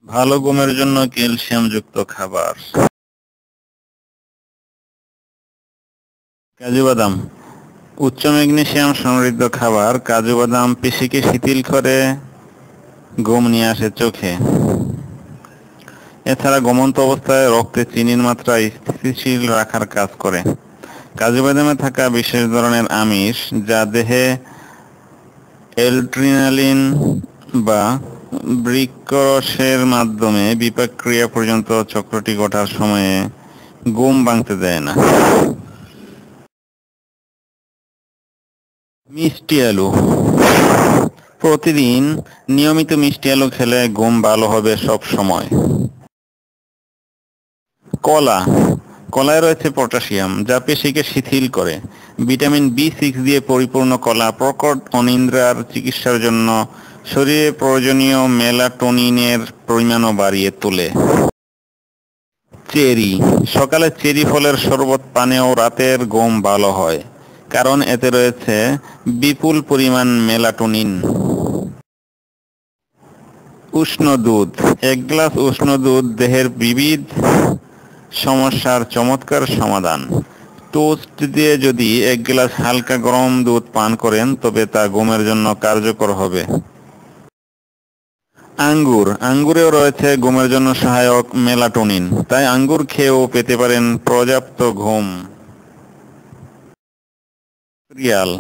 ভালো ঘুমের জন্য ক্যালসিয়াম যুক্ত খাবার। কাজু বাদাম উচ্চ ম্যাগনেসিয়াম সমৃদ্ধ খাবার। কাজু বাদাম পেশিকে শিথিল করে, ঘুম নিয়ে আসে চোখে। এছাড়া ঘুমন্ত অবস্থায় রক্তে চিনির মাত্রা স্থিতিশীল রাখার কাজ করে। কাজু বাদামে থাকা বিশেষ ধরনের আমিষ যা দেহে অ্যাড্রিনালিন বা বৃক্করসের মাধ্যমে বিপাক ক্রিয়া পর্যন্ত চক্রটি ঘটার সময়ে ঘুম ভাঙতে দেয় না। মিষ্টি আলু প্রতিদিন নিয়মিত মিষ্টি আলু খেলে ঘুম ভালো হবে সব সময়। কলায় রয়েছে পটাশিয়াম যা পেশিকে শিথিল করে। ভিটামিন B6 দিয়ে পরিপূর্ণ কলা প্রকট অনিদ্রার চিকিৎসার জন্য শরীরে প্রয়োজনীয় মেলাটোনিনের পরিমাণও বাড়িয়ে তোলে। চেরি সকালে চেরি ফলের শরবত পানেও রাতের ঘুম ভালো হয়, কারণ এতে রয়েছে বিপুল পরিমাণ মেলাটোনিন। উষ্ণ দুধ এক গ্লাস উষ্ণ দুধ দেহের বিবিধ সমস্যার চমৎকার সমাধান। টোস্ট দিয়ে যদি এক গ্লাস হালকা গরম দুধ পান করেন তবে তা ঘুমের জন্য কার্যকর হবে। আঙ্গুরেও রয়েছে ঘুমের জন্য সহায়ক মেলাটোনিন, তাই আঙ্গুর খেয়েও পেতে পারেন পর্যাপ্ত ঘুম। সিরিয়াল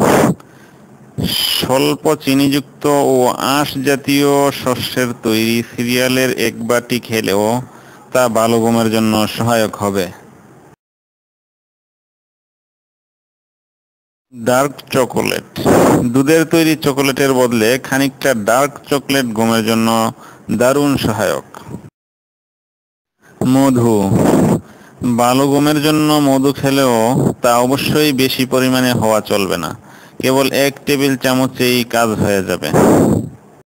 স্বল্প চিনিযুক্ত ও আঁশ জাতীয় শস্যের তৈরি সিরিয়ালের এক বাটি খেলেও তা ভালো ঘুমের জন্য সহায়ক হবে। ডার্ক চকোলেট দুধের তৈরি চকোলেটের বদলে খানিকটা ডার্ক চকোলেট ঘুমের জন্য দারুণ সহায়ক। মধু ভালো ঘুমের জন্য মধু খেলেও তা অবশ্যই বেশি পরিমাণে হওয়া চলবে না, কেবল 1 টেবিল চামচেই কাজ হয়ে যাবে।